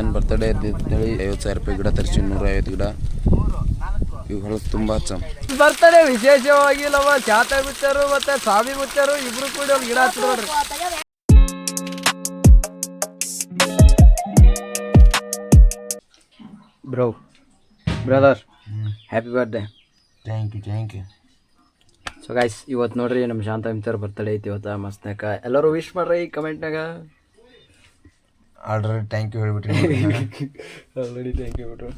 ನನ್ನ ಬರ್ತಡೇ ಅಂತೇಳಿ 50,000 ರೂಪಾಯಿ ಗಿಡ ತರಿಸಿ 150 ಗಿಡ ಇವುಗಳು ತುಂಬ ಚಂದ. ಬರ್ತಡೇ ವಿಶೇಷವಾಗಿ ನಮ್ಮ ಚಾತ ಮುಚ್ಚರು ಮತ್ತೆ ಸ್ವಾಮಿ ಮುಚ್ಚರು ಇಬ್ರು ಕೂಡ ಒಂದು ಗಿಡ ಹಚ್ಚಿದ್ರು. Brother happy birthday. Thank you. So guys ಇವತ್ತು ನೋಡ್ರಿ ನಮ್ಮ ಶಾಂತ ಮಿತ್ರ ಬರ್ತಡೇ ಐತಿ ಇವತ್ತು ಮಸ್ತ್ನಾಗ. ಎಲ್ಲರೂ ವಿಶ್ ಮಾಡ್ರಿ ಕಮೆಂಟ್ನಾಗ. ಆಲ್ರೆಡಿ ಥ್ಯಾಂಕ್ ಯು ಹೇಳ್ಬಿಟ್ರಿ. ಆಲ್ರೆಡಿ ಥ್ಯಾಂಕ್ ಯು ಬಿಟ್ರು.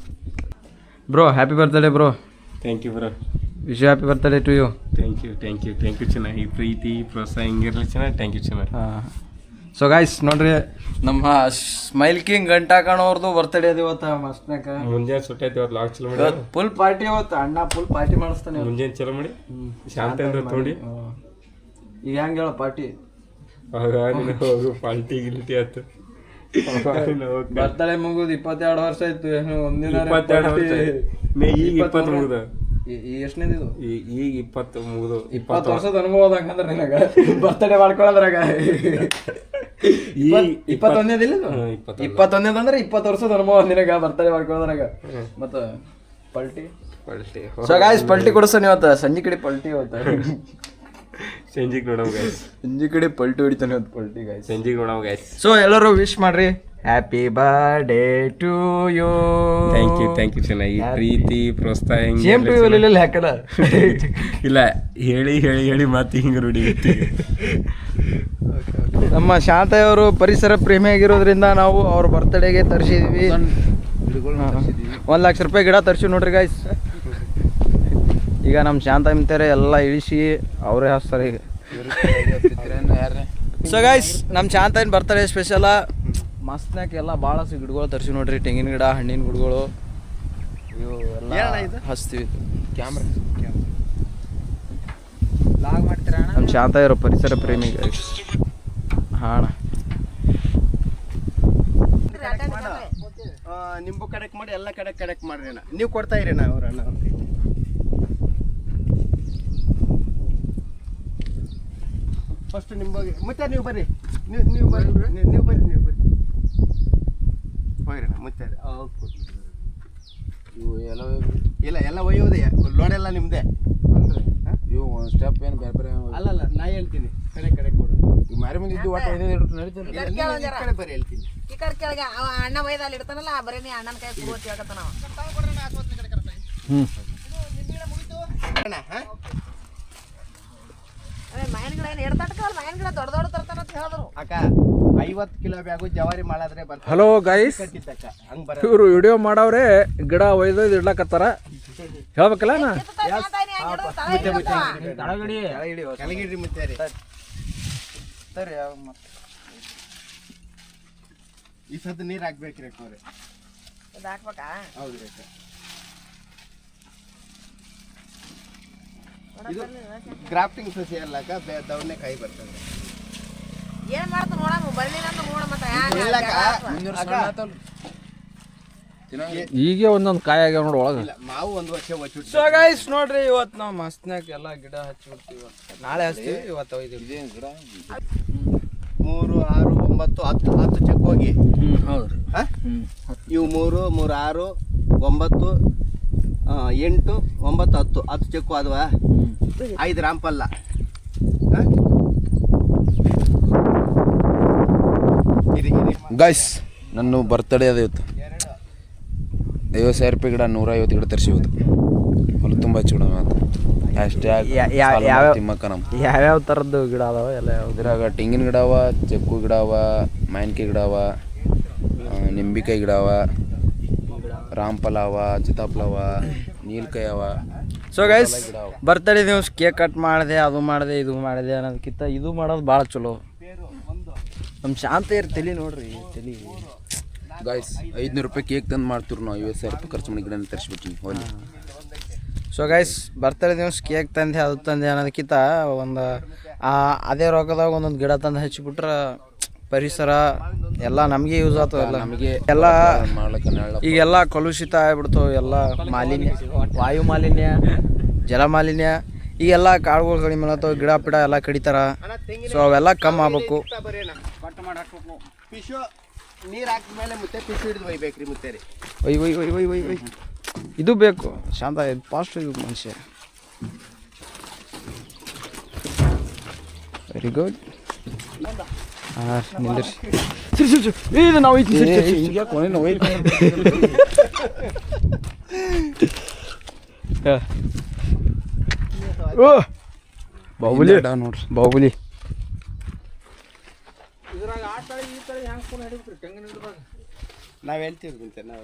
Bro happy birthday bro. Thank you bro. Wish happy birthday to you. Thank you ಚೆನ್ನಾಗಿ ಪ್ರೀತಿ ಪ್ರೋತ್ಸಾಹ ಹಿಂಗಿರಲಿ ಚೆನ್ನಾಗಿ. ಥ್ಯಾಂಕ್ ಯು ಚೆನ್ನಾಗಿ. ಹಾಂ ಸೊ ಗೈಸ್ ನೋಡ್ರಿ ನಮ್ಮ ಸ್ಮೈಲ್ ಕಿಂಗ್ ಗಂಟಾ ಕಾಣೋರ್ದು ಬರ್ತಡೇ ಅದು ಇವತ್ತು ಮಸ್ತ್ನಾಗ. ಮುಂಜಾನೆ ಸುಟ್ಟೈತಿ ಇವತ್ತು ಲಾಗ್ ಚಲೋ ಮಾಡಿ. ಫುಲ್ ಪಾರ್ಟಿ ಅವತ್ತು ಅಣ್ಣ ಫುಲ್ ಪಾರ್ಟಿ ಮಾಡಿಸ್ತಾನೆ. ಮುಂಜಾನೆ ಚಲೋ ಮಾಡಿ ಶಾಂತ ಅಂದ್ರೆ ನೋಡಿ ಈಗ ಹೆಂಗೆ ಹೇಳ ಪಾರ್ಟಿ ಹೋಗು ಪಾಲ್ಟಿ ಗಿಲ್ಟಿ ಆಯ್ತು. ಬರ್ತಡೇ ಮುಗಿದು 22 ವರ್ಷ ಆಯ್ತು. ಒಂದಿನ 22 ವರ್ಷ ಈಗ 20 ಮುಗಿದ. ಎಷ್ಟನೇದು ಈಗ 20 ಮುಗಿದು 20 ವರ್ಷದ ಅನುಭವ ಅದಂಗಂದ್ರೆ ನಿನಗ ಬರ್ತಡೇ ಮಾಡ್ಕೊಳ್ಳೋದ್ರಾಗ 21ನೇದಿಲ್ಲ 21ನೇದು ಅಂದ್ರೆ 20 ವರ್ಷದ ಅನುಭವ ನಿನಗ ಬರ್ತಡೇ ಮಾಡ್ಕೊಳ್ಳೋದ್ರಾಗ. ಮತ್ತ ಪಲ್ಟಿ ಸೊ ಗಾಯ್ಸ್ ಪಲ್ಟಿ ಕೊಡಿಸ್ತಾನೆ ಇವತ್ತು ಸಂಜೆ ಕಡೆ ಪಲ್ಟಿ ಇವತ್ತು. ಸಂಜಿಗೆ ನೋಡೋ ಗೈಸ್. ಸಂಜೆ ಕಡೆ ಪಲ್ಟಿ ಹೊಡಿತಾನೆ ಇವತ್ತು ಪಲ್ಟಿ ಗಾಯ್ಸ್. ಸಂಜಿಗೆ ನೋಡೋ ಗೈಸ್. ಸೊ ಎಲ್ಲರೂ ವಿಶ್ ಮಾಡ್ರಿ happy birthday to you. Thank you ಚೆನ್ನಾಗಿ ಪ್ರೀತಿ ಪ್ರೋತ್ಸಾಹ ಹಾಕಲ್ಲ ಇಲ್ಲ ಹೇಳಿ ಮಾತು ಹಿಂಗೆ ರೂಢಿ. ನಮ್ಮ ಶಾಂತಯ್ಯವರು ಪರಿಸರ ಪ್ರೇಮಿಯಾಗಿರೋದ್ರಿಂದ ನಾವು ಅವ್ರ ಬರ್ತಡೇಗೆ ತರಿಸಿದ್ವಿ 1 ಲಕ್ಷ ರೂಪಾಯಿ ಗಿಡ ತರಿಸಿ ನೋಡ್ರಿ ಗಾಯ್ಸ್. ಈಗ ನಮ್ಮ ಶಾಂತ ಮಿಂತಾರೆ ಎಲ್ಲ ಇಳಿಸಿ ಅವರೇ ಹಾಸ್ತಾರೆ ಈಗ. ಸೊ ಗಾಯ್ಸ್ ನಮ್ಮ ಶಾಂತಯ್ಯನ ಬರ್ತಡೇ ಸ್ಪೆಷಲ ಮಸ್ತ್ನಾಗ ಎಲ್ಲ ಭಾಳಷ್ಟು ಗಿಡಗಳು ತರಿಸಿ ನೋಡ್ರಿ. ತೆಂಗಿನ ಗಿಡ ಹಣ್ಣಿನ ಗಿಡಗಳು ಇವು ಎಲ್ಲ ಹಚ್ತೀವಿ. ಕ್ಯಾಮ್ರಾ ನಮ್ಮ ಶಾಂತಯ್ಯರು ಪರಿಸರ ಪ್ರೇಮಿ ಗಾಯ್ಸ್. ಹಾಂ ನಿಂಬು ಕಡೆಕ್ಟ್ ಮಾಡಿ ಎಲ್ಲ ಕಡೆಕ್ಟ್ ಮಾಡ್ರಿ ಅಣ್ಣ. ನೀವು ಕೊಡ್ತಾ ಇರಿ ಅಣ್ಣ ಅವ್ರ ಅಣ್ಣ. ಫಸ್ಟ್ ನಿಂಬು ಮುತ್ತೆ ನೀವು ಬರ್ರಿ. ನೀವು ಬರ್ರಿ ಹೋಗ್ರಿ ಅಣ್ಣ ಮುತ್ತೆ. ಇವು ಎಲ್ಲ ಒಯ್ಯೋದೇ ಲೋಡೆಲ್ಲ ನಿಮ್ಮದೇ ಅಲ್ರಿ. ಇವು ಒಂದು ಸ್ಟೆಪ್ ಏನು ಬೇರೆ ಬೇರೆ ಅಲ್ಲಲ್ಲ ನಾ ಹೇಳ್ತೀನಿ ಕಡೆ ಕೊಡು. ಈಗ ಮಾರಿ ಮುಂದೆ ಇದ್ದು ಒಟ್ಟು 5 ನಡೀತದೆ. ಕಡೆ ಬರ್ರಿ ಹೇಳ್ತೀನಿ. ಈ ಕಡೆ ಕೆಳಗೆ ಅವ ಅಣ್ಣ ವೈದಲ್ಲಿ ಇಡ್ತಾನಲ್ಲ ಬರೀ ನೀ ಅಣ್ಣನ ಕೈ ಕೂತ್ ಹೇಳ್ತಾನ ಅವ. ಮಾವಿನ ಗಿಡ ಏನು ಎಡ್ತಾಟಕಲ್ಲ ಮಾವಿನ ಗಿಡ ದೊಡ್ಡ ತರ್ತಾನ ಅಂತ ಹೇಳಿದ್ರು. ಅಕ್ಕ 50 ಕಿಲೋ ಬ್ಯಾಗು ಜವಾರಿ ಮಾಡಿದ್ರೆ ಬರ್ತಾರೆ. ಹಲೋ ಗೈಸ್, ಹಂಗೆ ಬರ ಇವರು ವಿಡಿಯೋ ಮಾಡವ್ರೆ ಗಿಡ ಒಯ್ದು ಇಡ್ಲಕತ್ತಾರ ಹೇಳ್ಬೇಕಲ್ಲ ನಾ. ಕೆಳಗಿಡ್ರಿ ಮುತ್ತೆ ರೀ. ಸರಿ ಈ ಸದ್ದು ನೀರು ಹಾಕ್ಬೇಕ್ರಿ ಅಕ್ಕವ್ರೆ. ಇದು ಹಾಕ್ಬೇಕಾ? ಹೌದ್ರಿ ಅಕ್ಕ. ಇದು ಗ್ರಾಫ್ಟಿಂಗ್ ಸಸಿ ಅಲ್ಲ ಅಕ್ಕ, ದವಣೆ ಕಾಯಿ ಬರ್ತದೆ. ಏನ್ ಮಾಡ್ತ ನೋಡಮ್ಮ ಬರ್ಲಿಲ್ಲ ಅಂತ ನೋಡ ಮತ್ತೆ ಈಗ ಒಂದೊಂದು ಕಾಯಿ ಆಗ್ಯಾವ ನೋಡಿ ಒಳಗೆ. ಮಾವು 1 ವರ್ಷ ಒಚ್ಚು. ಸೊ ಗೈಸ್ ನೋಡ್ರಿ ಇವತ್ತು ನಾವು ಮಸ್ತ್ನಾಗ ಎಲ್ಲ ಗಿಡ ಹಚ್ಚಿಬಿಡ್ತೀವಿ. ನಾಳೆ ಹಚ್ತೀವಿ, ಇವತ್ತು ಒಯ್ದೀವಿ. ಇದೇನು ಗಿಡ 3, 6, 9, 10 ಚೆಕ್ ಹೋಗಿ. ಹೌದ್ರಿ. ಇವು 3, 6, 9, 8, 9, 10 ಚೆಕ್ಕು ಅದ್ವಾ 5 ರಾಂಪಲ್ಲ. ಗಾಯ್ಸ್ ನನ್ನ ಬರ್ತಡೇ ಅದ ಇವತ್ತು. 50,000 ರೂಪಾಯಿ ಗಿಡ 150 ಗಿಡ ತರಿಸಿ ಇವತ್ತು. ಹೊಲ ತುಂಬ ಹಚ್ಚಿಬಿಡ ತಿಮ್ಮಕ್ಕ ನಮ್ಮ ಯಾವ್ಯಾವ ಥರದ್ದು ಗಿಡ ಅದಾವ ಎಲ್ಲ? ಇದ್ರಾಗ ತೆಂಗಿನ ಗಿಡ ಅವ, ಚೆಕ್ಕು ಗಿಡ ಅವ, ಮಾವಿನಕಾಯಿ ಗಿಡ ಅವ, ನಿಂಬಿಕಾಯಿ ಗಿಡ ಅವ, ರಾಂಪಲ ಅವ, ಚಿತಾಪ್ಲ ಅವ, ನೀಲ್ಕಾಯಿ ಅವ. ಸೊ ಗೈಸ್ ಬರ್ತಡೇ ದಿವಸ ಕೇಕ್ ಕಟ್ ಮಾಡಿದೆ, ಅದು ಮಾಡಿದೆ, ಇದು ಮಾಡಿದೆ ಅನ್ನೋದಕ್ಕಿಂತ ಇದು ಮಾಡೋದು ಭಾಳ ಚಲೋ. ನಮ್ಮ ಶಾಂತ ತಲೆ ನೋಡ್ರಿ ತಲೆ. ಗಾಯ್ಸ್ 500 ರೂಪಾಯಿ ಕೇಕ್ ತಂದು ಮಾಡ್ತೀವಿ ನಾವು. 50,000 ರೂಪಾಯಿ ಖರ್ಚು ಮಾಡಿ ಗಿಡ ತರಿಸ್ಬಿಟ್ಟಿನಿ ಹೋಲಿ. ಸೊ ಗೈಸ್ ಬರ್ತಡೇ ದಿವಸ ಕೇಕ್ ತಂದೆ ಅದು ತಂದೆ ಅನ್ನೋದಕ್ಕಿಂತ ಒಂದು ಅದೇ ರೊಕ್ಕದಾಗ ಒಂದೊಂದು ಗಿಡ ತಂದು ಹಚ್ಚಿಬಿಟ್ರೆ ಪರಿಸರ ಎಲ್ಲ ನಮಗೆ ಯೂಸ್ ಆಗ್ತದೆ. ಎಲ್ಲ ನಮಗೆ ಎಲ್ಲ ಈಗೆಲ್ಲ ಕಲುಷಿತ ಆಗ್ಬಿಡ್ತಾವೆ. ಎಲ್ಲ ಮಾಲಿನ್ಯ, ವಾಯು ಮಾಲಿನ್ಯ, ಜಲ ಮಾಲಿನ್ಯ, ಈಗೆಲ್ಲ ಕಾಡುಗಳು ಕಡಿಮೆ ಮಾಡತ್ತವೆ, ಗಿಡ ಪಿಡ ಎಲ್ಲ ಕಡಿತಾರ. ಸೊ ಅವೆಲ್ಲ ಕಮ್ಮಿ ಆಗ್ಬೇಕು. ನೀರು ಹಾಕಿದ್ಮೇಲೆ ಮತ್ತೆ ಪಿಸ್ ಹಿಡಿದು ಒಯ್ಬೇಕ್ರಿ ಮತ್ತೆ ರೀ. ಒಯ್ ಒಯ್ ಒಯ್ ಒಯ್ ಒಯ್ ಒಯ್ ಇದು ಬೇಕು ಶಾಂತ ಫಾಸ್ಟ್ ಇದು ಮನುಷ್ಯ. Very good. ಹಾಂ ನಿಂದಿರ್ಸಿ ಇದು ನಾವು ಓ ಬಾಹುಬಲಿ ನೋಡ್ರಿ ಬಾಹುಬಲಿ. ನಾವು ಹೇಳ್ತೀವಿ ಮುಂಚೆ ನಾವು.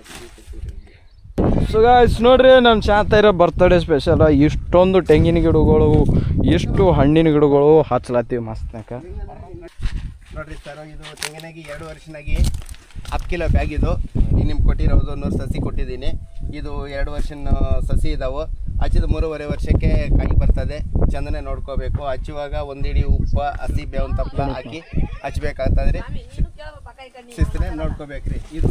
ಸೊ ಗಾಯ್ಸ್ ನೋಡ್ರಿ ನಮ್ಮ ಶಾಂತ ಇರೋ ಬರ್ತಡೇ ಸ್ಪೆಷಲ್ ಇಷ್ಟೊಂದು ತೆಂಗಿನ ಗಿಡಗಳು ಎಷ್ಟು ಹಣ್ಣಿನ ಗಿಡಗಳು ಹಚ್ಲತ್ತೀವಿ ಮಸ್ತ್ನಾಕ. ನೋಡ್ರಿ ಸರ್, ಇದು ತೆಂಗಿನಾಗಿ 2 ವರ್ಷನಾಗಿ 10 ಕಿಲೋ ಬ್ಯಾಗ್ ಇದು. ಈಗ ನಿಮ್ಗೆ ಕೊಟ್ಟಿರೋದು 100 ಸಸಿ ಕೊಟ್ಟಿದ್ದೀನಿ. ಇದು 2 ವರ್ಷನ ಸಸಿ ಇದಾವೆ. ಹಚ್ಚಿದ 3.5 ವರ್ಷಕ್ಕೆ ಕಾಯಿ ಬರ್ತದೆ. ಚಂದನೆ ನೋಡ್ಕೋಬೇಕು. ಹಚ್ಚುವಾಗ ಒಂದಿಡಿ ಉಪ್ಪು ಹಸಿ ಬೇವಿನ ತಪ್ಪಲ ಹಾಕಿ ಹಚ್ಬೇಕಾಗ್ತದ್ರಿ. ಶಿಸ್ತನೆ ನೋಡ್ಕೋಬೇಕ್ರಿ. ಇದು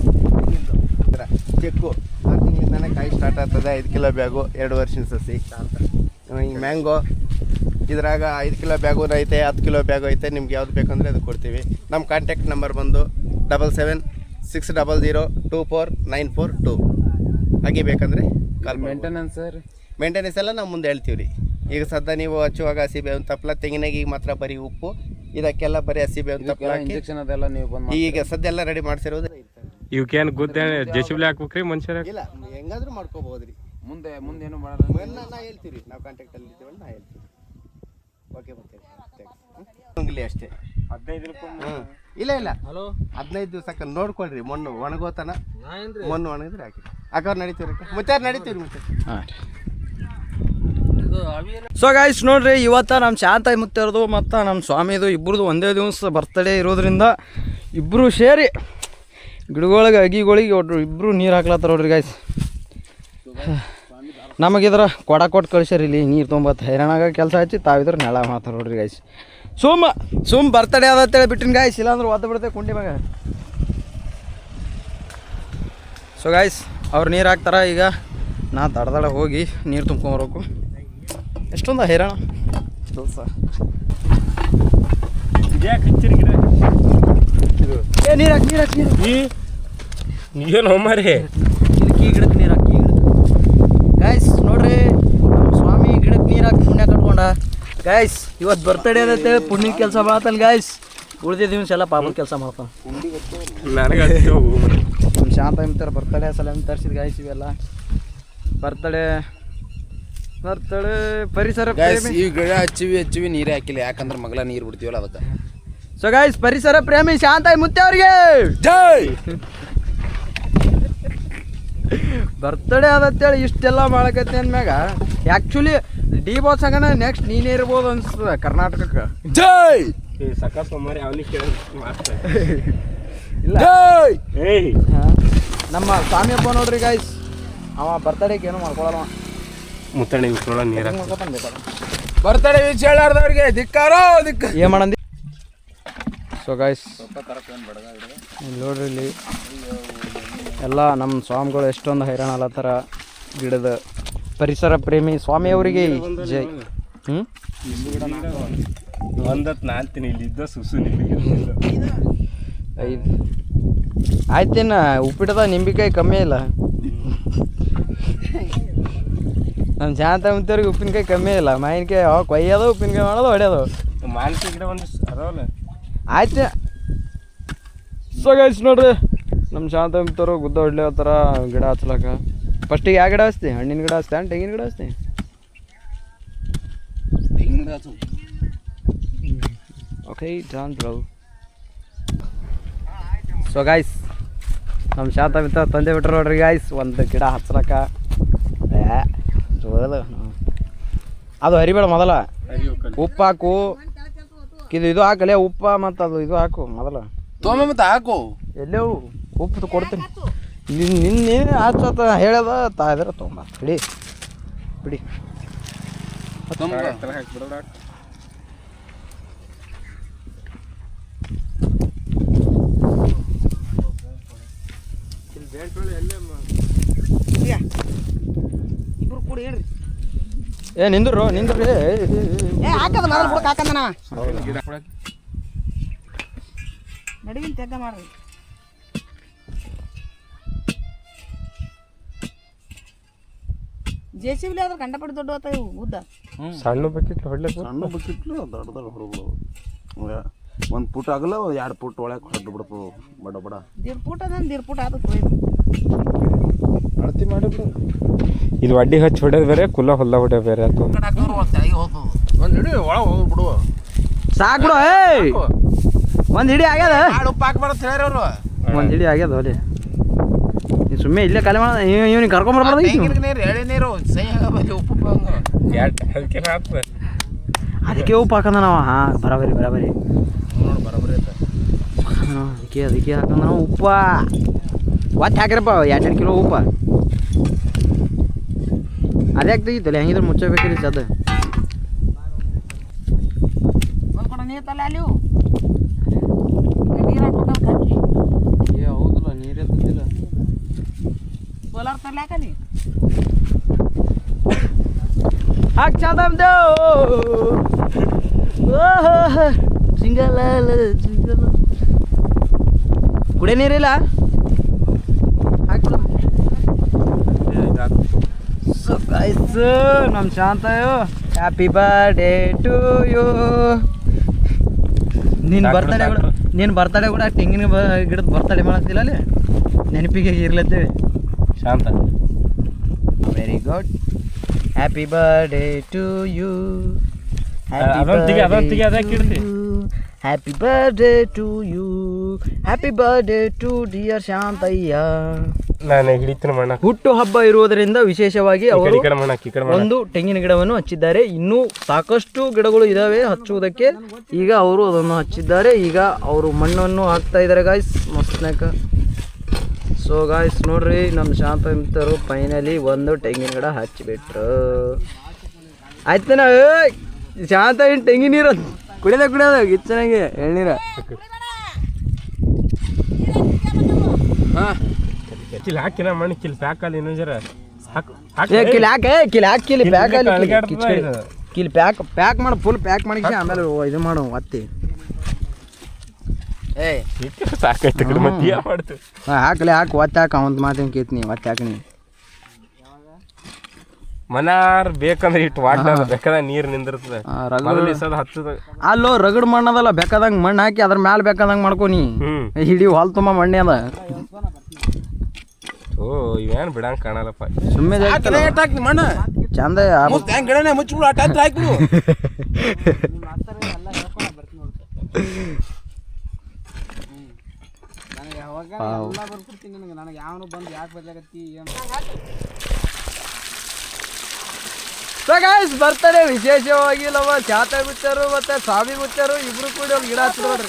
ಚೆಕ್ಕು 6 ತಿಂಗಳಿಂದನೇ ಕಾಯಿ ಸ್ಟಾರ್ಟ್ ಆಗ್ತದೆ. 5 ಕಿಲೋ ಬ್ಯಾಗು 2 ವರ್ಷದ ಸಸಿ. ಈ ಮ್ಯಾಂಗೋ ಇದ್ರಾಗ 5 ಕಿಲೋ ಬ್ಯಾಗು ಐತೆ, 10 ಕಿಲೋ ಬ್ಯಾಗು ಐತೆ. ನಿಮ್ಗೆ ಯಾವ್ದು ಬೇಕಂದ್ರೆ ಅದು ಕೊಡ್ತೀವಿ. ನಮ್ಮ ಕಾಂಟ್ಯಾಕ್ಟ್ ನಂಬರ್ ಬಂದು 7760024942. ಹಾಗೆ ಬೇಕಂದರೆ ಕಾಲ್. ಮೇಂಟೆನೆನ್ಸ್ ಎಲ್ಲ ನಾವು ಮುಂದೆ ಹೇಳ್ತೀವಿ ರೀ. ಈಗ ಸದ್ಯ ನೀವು ಹಚ್ಚುವಾಗ ಹಸಿ ಬೇವಿನ ತಪ್ಪಲ, ತೆಂಗಿನಾಗಿ ಮಾತ್ರ ಬರೀ ಉಪ್ಪು, ಇದಕ್ಕೆಲ್ಲ ಬರೀ ಹಸಿ ಬೇವಿನ ತಪ್ಪಲ ಇಂಜೆಕ್ಷನ್ ಅದೆಲ್ಲ ನೀವು ಬಂದು ಈಗ ಸದ್ಯ ಎಲ್ಲ ರೆಡಿ ಮಾಡ್ಸಿರೋದು. ಇವಕ್ಕೇನು ಗುದ್ದೆ ಜೆಸಿಬಿ ಹಾಕ್ಬೇಕ್ರಿ ಮನುಷ್ಯರ? ಇಲ್ಲ, ಹೆಂಗಾದ್ರೂ ಮಾಡ್ಕೋಬಹುದು ರೀ. ಮುಂದೆ ಏನು ಮಾಡಲ್ಲ. ನಾ ಹೇಳ್ತೀವಿ, ನಾವು ಕಾಂಟ್ಯಾಕ್ಟಲ್ಲಿ ಇದ್ದೀವಲ್ಲ, ನಾ ಹೇಳ್ತೀವಿ. ಓಕೆ ಮತ್ತೆ ಅಷ್ಟೇ. 15 ರೂಪಾಯಿ. ಇಲ್ಲ 15 ದಿವಸಕ್ಕೆ ನೋಡ್ಕೊಳ್ರಿ. ಮಣ್ಣು ಒಣಗೋತನ, ಮಣ್ಣು ಒಣಗಿದ್ರೆ ಹಾಕಿ ಹಾಕೋರು ನಡೀತೀವಿ. ಮತ್ತೆ ನಡೀತೀವಿ ಮತ್ತೆ. ಹಾಂ. ಸೊ ಗಾಯ್ಸ್ ನೋಡ್ರಿ, ಇವತ್ತು ನಮ್ಮ ಶಾಂತ ಮುತ್ತೇರದು ಮತ್ತು ನಮ್ಮ ಸ್ವಾಮಿದು ಇಬ್ಬರದು ಒಂದೇ ದಿವಸ ಬರ್ತಡೇ ಇರೋದ್ರಿಂದ ಇಬ್ಬರು ಸೇರಿ ಗಿಡಗಳಿಗೆ ಅಗಿಗಳಿಗೆ ಇಬ್ಬರು ನೀರು ಹಾಕ್ಲತ್ತಾರ ನೋಡ್ರಿ ಗಾಯ್ಸ್. ನಮಗಿದ್ರ ಕೊಡ ಕೊಟ್ಟು ಕಳ್ಸ್ಯಾರ ಇಲ್ಲಿ ನೀರು ತೊಂಬತ್ತು ಹೈರಾಣಾಗ ಕೆಲಸ ಹಚ್ಚಿ ತಾವಿದ್ರೆ ನೆಳ ಮಾತಾರ ನೋಡ್ರಿ ಗಾಯ್ಸ್. ಸುಮ್ ಬರ್ತಡೇ ಅದಂತೇಳಿ ಬಿಟ್ಟಿನ ಗಾಯ್ಸ್, ಇಲ್ಲಾಂದ್ರೆ ಒದ್ದು ಬಿಡುತ್ತೆ ಕುಂಡಿ ಮ್ಯಾಗ. ಸೊ ಗಾಯ್ಸ್ ಅವ್ರು ನೀರು ಹಾಕ್ತಾರ. ಈಗ ನಾ ದಡ ಹೋಗಿ ನೀರು ತುಂಬ್ಕೊಂಬರ್ಬೇಕು. ಎಷ್ಟೊಂದು ಹೈರಾಣ ಕೆಲಸ. ಏ ನೀರು ಹಾಕಿ ನೀವೇನು ಹೋಮಾರಿ ಇದಕ್ಕೆ ಈ ಗಿಡಕ್ಕೆ ನೀರು ಹಾಕಿ ಗಾಯ್ಸ್. ನೋಡ್ರಿ ನಮ್ಮ ಸ್ವಾಮಿ ಗಿಡಕ್ಕೆ ನೀರು ಹಾಕಿ ಪುಣ್ಯ ಕಟ್ಕೊಂಡ ಗಾಯ್ಸ್. ಇವತ್ತು ಬರ್ತಡೇ ಅಂತೇಳಿ ಪುಣ್ಯದ ಕೆಲಸ ಮಾಡ್ತಾನೆ ಗಾಯ್ಸ್. ಉಳಿದ ದಿವಸ ಎಲ್ಲ ಪಾಪದ ಕೆಲಸ ಮಾಡ್ತಾನೆ. ನನಗೆ ನಮ್ಮ ಶಾಂತ ಇಂತಾರೆ ಬರ್ತಡೇ ಸಲ ತರಿಸಿದ ಗಾಯ್ಸ್. ಇವೆಲ್ಲ ಬರ್ತಡೇ ಪರಿಸರ ಈ ಗಿಡ ಹಚ್ಚಿವಿ ನೀರೇ ಹಾಕಿಲ್ಲ. ಯಾಕಂದ್ರೆ ಮಗಳ ನೀರು ಬಿಡ್ತೀವಲ್ಲ ಅದಕ್ಕೆ. ಸೊ ಗಾಯ್ಸ್ ಪರಿಸರ ಪ್ರೇಮಿ ಶಾಂತ ಮುತ್ತೆ ಅವ್ರಿಗೆ ಜೈ. ಬರ್ತಡೇ ಅದಂತೇಳಿ ಇಷ್ಟೆಲ್ಲ ಮಾಡಕತ್ತೆ ಅಂದ್ಮ್ಯಾಗ ಆ್ಯಕ್ಚುಲಿ ಡಿ ಬಾಸ್ ಆಗನ ನೆಕ್ಸ್ಟ್ ನೀನೇ ಇರ್ಬೋದು ಅನ್ಸ್ತದ ಕರ್ನಾಟಕಕ್ಕೆ. ಜೈ. ಸಕಾಸ್ ಹೋಮಾರಿ ಅವನಿಗೆ ಕೇಳ ಇಲ್ಲ ಜೈ. ಏಯ್ ನಮ್ಮ ಸ್ವಾಮಿ ಹಬ್ಬ ನೋಡ್ರಿ ಗಾಯ್ಸ್. ಅವ ಬರ್ತಡೇಗೆ ಏನೂ ಮಾಡ್ಕೊಳಲ್ಲ. ಮುತ್ತಣಿ ಉಟ್ಕೊಳ್ಳೋ ನೀರು ಮಾಡ್ಕೊತಾನೆ ಬೇಕಾದ ಬರ್ತಡೇ ವಿಷ ಹೇಳಾರ್ದವ್ರಿಗೆ ಧಿಕ್ಕಾರೋ ದಿಕ್ಕ. ಏನು ಮಾಡಂದಿ. ಸೊ ಗಾಯ್ಸ್ ನೋಡ್ರಿ ಇಲ್ಲಿ ಎಲ್ಲ ನಮ್ಮ ಸ್ವಾಮಿಗಳು ಎಷ್ಟೊಂದು ಹೈರಾಣ ಅಲ್ಲತ್ತಾರ. ಗಿಡದ ಪರಿಸರ ಪ್ರೇಮಿ ಸ್ವಾಮಿಯವರಿಗೆ ಜೈ. ಒಂದತ್ತು ನಾಲ್ತೀನಿ ಇಲ್ಲಿದ್ದ ಸುಸು ಐದು ಆಯ್ತೇನ ಉಪ್ಪಿಟ್ಟದ ನಿಂಬಿಕಾಯಿ ಕಮ್ಮಿ ಇಲ್ಲ. ನಮ್ಮ ಶಾಂತ ಮುಂತವ್ರಿಗೆ ಉಪ್ಪಿನಕಾಯಿ ಕಮ್ಮಿ ಇಲ್ಲ. ಮಾವಿನಕಾಯಿ ಕೊಯ್ಯೋದು ಉಪ್ಪಿನಕಾಯಿ ಮಾಡೋದು ಹೊಡೆಯೋದು. ಮಾವಿನಕಾಯಿ ಗಿಡ ಒಂದು ಅದಾವಲ್ಲ ಆಯ್ತು. ಸೊ ಗೈಸ್ ನೋಡ್ರಿ ನಮ್ಮ ಶಾಂತ ಮುಂತವ್ರು ಗುದ್ದ ಹೊಡ್ಲಿ ಹತ್ತಾರ ಗಿಡ ಹಚ್ಲಕ್ಕ. ಫಸ್ಟಿಗೆ ಯಾವ ಗಿಡ ಹಚ್ತಿ? ಹಣ್ಣಿನ ಗಿಡ ಹಚ್ತಿ ತೆಂಗಿನ ಗಿಡ ಹಚ್ತಿ? Okay done bro. So guys ನಮ್ಮ ಶಾಂತ ಮಿತ್ರ ತಂದೆ ಬಿಟ್ರು ನೋಡ್ರಿ ಗಾಯ್ಸ್ ಒಂದು ಗಿಡ ಹಚ್ಲಕ್ಕ. ಜೋರದು ಅದು ಹರಿಬೇಡ ಮೊದಲ. ಉಪ್ಪು ಹಾಕು, ಇದು ಹಾಕಲೇ ಉಪ್ಪ ಮತ್ತು ಅದು ಇದು ಹಾಕು ಮೊದಲ. ತೊಗೊಂಬ ಮತ್ತೆ ಹಾಕು. ಎಲ್ಲೇವು ಉಪ್ಪು ಕೊಡ್ತೀನಿ. ನಿನ್ನೆ ಹಚ್ಚತ್ತ ಹೇಳ್ಯದ ತಾಯಿದ್ರೆ ತೊಗೊಂಬ ಬಿಡಿ ಬಿಡಿ. ಇಬ್ರು ಕೂಡ ಹೇಳ್ರಿ. ಏ ನಿಂದ್ರು ನಿಂದ್ರಿ. ಹಾಕದ ಮೊದಲು ಬುಡಕ್ ಹಾಕಂದನ ನಡುವಿನ ತೆಗ್ಗ ಮಾಡ್ರಿ. JCB ಆದ್ರೆ ಕಂಡಪಟ್ಟು ದೊಡ್ಡ ಹೋಗ್ತಾವ ಇವು ಉದ್ದ. ಸಣ್ಣ ಬಕೆಟ್ ಹೊಡ್ಲಿಕ್ಕೆ ಸಣ್ಣ ಬಕೆಟ್ಲು ದೊಡ್ಡ ದೊಡ್ಡ ಹೊರಬಿಡವು 1 ಫುಟ್ ಆಗಲ್ಲ 2 ಫುಟ್ ಒಳಗೆ ಹೊಡ್ದು ಬಿಡ್ತವು ಬಡ ಬಡ 1.5 ಫೂಟ್ ಅದ 1.5 ಫೂಟ್ ಆಗುತ್ತೆ ಇದು. ಅಳತಿ ಮಾಡಿಬಿಡು. ಇದು ಅಡ್ಡಿ ಹಚ್ಚಿ ಹೊಡೆಯೋದು ಬೇರೆ ಕುಲ್ಲ ಹೊಲ್ಲ ಹೊಡೆಯೋದು ಬೇರೆ ಆಯ್ತು. ಒಂದು ಹಿಡಿ ಒಳಗೆ ಹೋಗ್ಬಿಡು ಸಾಕು ಬಿಡು. ಏಯ್ ಒಂದು ಹಿಡಿ ಆಗ್ಯದ. ಆಡು ಉಪ್ಪು ಹಾಕ್ಬಾರ್ದು ಹೇಳ್ರಿ ಅವರು ಒಂದು ಹಿಡಿ ಆಗ್ಯದ ಅಲ್ಲಿ. ನೀನು ಸುಮ್ಮನೆ ಇಲ್ಲೇ ಖಾಲಿ ಮಾಡ ಇವ್ನಿಗೆ ಕರ್ಕೊಂಬರ್ಬಾರ್ದು. ನೀರು ಎಳೆ ನೀರು ಸಹಿ ಆಗಬೇಕು ಉಪ್ಪು ಅದಕ್ಕೆ ಹಾಕ್ತಾರೆ. ಅದಕ್ಕೆ ಉಪ್ಪು ಹಾಕಂದ ನಾವು. ಹಾಂ ಬರಾಬರಿ ನೋಡಿ ಬರೋಬರಿ ಐತೆ ಅದಕ್ಕೆ ಹಾಕಂದ ನಾವು ಉಪ್ಪ ಒತ್ತು ಹಾಕಿರಪ್ಪ 2 ಕಿಲೋ ಉಪ್ಪ. ಅದೇ ತೆಗಿತಲ್ಲ ಹೆಂಗಿದ್ರೆ ಮುಚ್ಚಬೇಕಿರಿ ಚದ. ಒಂದು ಕೊಡ ನೀರು ತಲೆ ಅಲ್ಲಿ ನೀರು ಹಾಕ್ಬೇಕಲ್ಲ ಕಟ್ಟಿ. ಏ ಹೌದಲ್ಲ ನೀರೇ ತಂದಿಲ್ಲ. ಸೋಲಾರ್ ತಲೆ ಹಾಕಲಿ. ಹಾಕ್ ಚಂದಮ್ದು ಸಿಂಗಲ ಸಿಂಗಲ ಕುಡಿಯ ನೀರಿಲ್ಲ ಹಾಕ್ಬಿಡು. ಸೊ ಗೈಸ್ ನಮ್ಮ Shanta happy birthday to you. ನಿನ್ನ ಬರ್ತಡೇ ಕೂಡ ತೆಂಗಿನ ಗಿಡದ ಬರ್ತಡೇ ಮಾಡತ್ತಿಲ್ಲ ಅಲ್ಲಿ ನೆನಪಿಗೆ ಇರ್ಲತ್ತೇವೆ. Shanta very good. Happy birthday to you. ಅದೊಂದಿಗೆ ಅದಕ್ಕೆ ಇಡ್ತಿ. Happy birthday to you. Happy birthday to dear Shantayya. ನಾನು ಹಿಡಿತೀನಿ ಮಣ್ಣ. ಹುಟ್ಟು ಹಬ್ಬ ಇರುವುದರಿಂದ ವಿಶೇಷವಾಗಿ ಅವರು ಈ ಕಡೆ ಮಣ್ಣ ಒಂದು ತೆಂಗಿನ ಗಿಡವನ್ನು ಹಚ್ಚಿದ್ದಾರೆ. ಇನ್ನೂ ಸಾಕಷ್ಟು ಗಿಡಗಳು ಇದಾವೆ ಹಚ್ಚುವುದಕ್ಕೆ. ಈಗ ಅವರು ಅದನ್ನು ಹಚ್ಚಿದ್ದಾರೆ. ಈಗ ಅವರು ಮಣ್ಣನ್ನು ಹಾಕ್ತಾ ಇದ್ದಾರೆ ಗಾಯ್ಸ್ ಮಸ್ತ್ನಾಕ. ಸೊ ಗಾಯ್ಸ್ ನೋಡ್ರಿ ನಮ್ಮ ಶಾಂತ ಮಿತ್ರರು ಫೈನಲಿ ಒಂದು ತೆಂಗಿನ ಗಿಡ ಹಚ್ಚಿಬಿಟ್ರು. ಆಯ್ತನ ಶಾಂತ ಏನು ತೆಂಗಿನ ನೀರು ಕುಡಿಯೋದ ಗಿಚ್ಚನಾಗೆ ಎಳ್ನೀರ. ಕಿಲ್ ಹಾಕಿನ ಮಣ್ಣು ಕಿಲ್ ಪ್ಯಾಕ್ ಅಲ್ಲಿ ಇನ್ನೊಂದು ಜರ ಹಾಕು ಕಿಲ್ ಹಾಕಿ ಪ್ಯಾಕ್ ಅಲ್ಲಿ ಕಿಲ್ ಪ್ಯಾಕ್ ಮಾಡು. ಫುಲ್ ಪ್ಯಾಕ್ ಮಾಡಿ ಆಮೇಲೆ ಇದು ಮಾಡು ಒತ್ತಿ. ಸಾಕೈತೆ ಮತ್ತೆ ಏನು ಮಾಡ್ತು. ಹಾಕ್ಲಿ ಹಾಕಿ ಒತ್ತಿ ಹಾಕ ಅವಂತ ಮಾತೇನು ಕೇಳ್ತೀನಿ ಒತ್ತಿ ಹಾಕಿ. ಮನಾರ್ ಬೇಕಂದ್ರೆ ಇಟ್ಟು ವಾಟ ಬೇಕಾದ ನೀರು ನಿಂದಿರ್ತದೆ. ಅಲ್ಲೋ ರಗಡ್ ಮಣ್ಣದಲ್ಲ ಬೇಕಾದಂಗೆ ಮಣ್ಣು ಹಾಕಿ ಅದ್ರ ಮ್ಯಾಲೆ ಬೇಕಾದಂಗೆ ಮಾಡ್ಕೊನಿ. ಹಿಡಿ ಹೊಲ್ ತುಂಬ ಮಣ್ಣೆ ಅದ. ಓ ಇವೇನು ಬಿಡಂಗೆ ಕಾಣಲ್ಲಪ್ಪ. ಸುಮ್ಮನೆ ಮಣ್ಣು ಚಂದ ಗಿಡನೇ ಮುಚ್ಚಿಬಿಡು ಆ ಟೈಪ್ ಹಾಕ್ಬಿಡು. ಬರ್ತಡೆ ವಿಶೇಷವಾಗಿ ನಮ್ಮ ಚಾತ ಮುಚ್ಚರು ಮತ್ತೆ ಸ್ವಾಮಿ ಮುಚ್ಚರು ಇಬ್ರು ಕೂಡಿ ಒಂದು ಗಿಡ ಹಚ್ಚಿ ನೋಡ್ರಿ.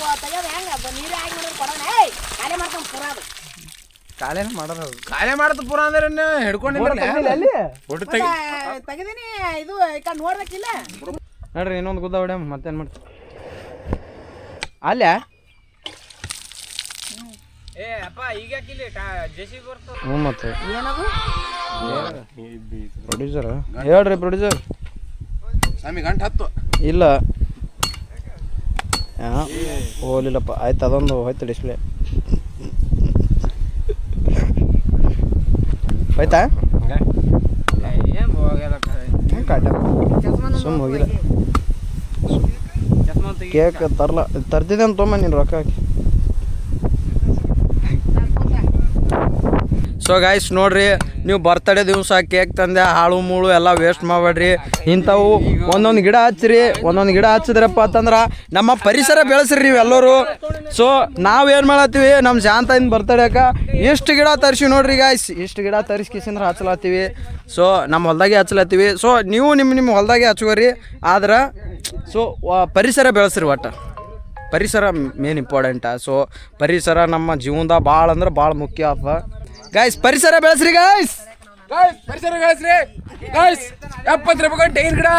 ಕಾಲೇನ ಮಾಡೋರು ಖಾಲಿ ಮಾಡ್ತು ಪೂರ ಅಂದ್ರೆ ಹಿಡ್ಕೊಂಡಿಲ್ಲ ತೆಗೆದೀನಿ ಇದು ಈ ಕಡೆ ನೋಡ್ಬೇಕಿಲ್ಲ. ನೋಡ್ರಿ ಇನ್ನೊಂದು ಗುದ್ದ ಹೊಡ್ಯ ಮತ್ತೇನು ಮಾಡ್ತೀವಿ ಅಲ್ಲೇ. ಹ್ಞೂ ಮತ್ತೆ ಏನದು ಪ್ರೊಡ್ಯೂಸರ್ ಹೇಳ್ರಿ ಪ್ರೊಡ್ಯೂಸರ್. ಸ್ವಾಮಿ ಗಂಟು ಹತ್ತು ಇಲ್ಲ ಹೋಗ್ಲಿಲ್ಲಪ್ಪ. ಆಯ್ತು ಅದೊಂದು ಹೋಯ್ತು ಡಿಸ್ಪ್ಲೇ ಹೋಯ್ತಾ. ಸುಮ್ಮ ಹೋಗಿಲ್ಲ. ಕೇಕ್ ತರ್ತಿದ್ದೆ ಅಂತ ತೊಗೊಂಬ ನೀನು ರೊಕ್ಕ ಹಾಕಿ. ಸೊ ಗಾಯ್ಸ್ ನೋಡ್ರಿ ನೀವು ಬರ್ತಡೇ ದಿವಸ ಕೇಕ್ ತಂದೆ ಹಾಳು ಮೂಳು ಎಲ್ಲ ವೇಸ್ಟ್ ಮಾಡಬೇಡ್ರಿ. ಇಂಥವು ಒಂದೊಂದು ಗಿಡ ಹಚ್ಚಿರಿ. ಒಂದೊಂದು ಗಿಡ ಹಚ್ಚಿದ್ರಪ್ಪ ಅಂತಂದ್ರೆ ನಮ್ಮ ಪರಿಸರ ಬೆಳೆಸ್ರಿ ನೀವೆಲ್ಲರೂ. ಸೊ ನಾವೇನು ಮಾಡತ್ತೀವಿ ನಮ್ಮ ಶಾಂತದಿಂದ ಬರ್ತಡೇಕ ಎಷ್ಟು ಗಿಡ ತರಿಸಿ ನೋಡ್ರಿ ಗಾಯ್ಸ್. ಇಷ್ಟು ಗಿಡ ತರಿಸ್ಕಿಸಿಂದ್ರೆ ಹಚ್ಚಲತ್ತೀವಿ. ಸೊ ನಮ್ಮ ಹೊಲ್ದಾಗೆ ಹಚ್ಚಲತ್ತೀವಿ. ಸೊ ನೀವು ನಿಮ್ಮ ಹೊಲ್ದಾಗೆ ಹಚ್ಕೋರಿ. ಆದ್ರೆ ಸೊ ಪರಿಸರ ಬೆಳೆಸ್ರಿ. ಒಟ್ಟು ಪರಿಸರ ಮೇನ್ ಇಂಪಾರ್ಟೆಂಟ. ಸೊ ಪರಿಸರ ನಮ್ಮ ಜೀವನದಾಗ ಭಾಳ ಅಂದ್ರೆ ಭಾಳ ಮುಖ್ಯ ಆತ ಗಾಯ್ಸ್. ಪರಿಸರ ಬೆಳೆಸ್ರಿ ಗಾಯ್ಸ್. ಪರಿಸರ ಬೆಳೆಸ್ರಿ ಗಾಯ್ಸ್. 70 ರೂಪಾಯಿ ತೆಂಗಿನ ಗಿಡ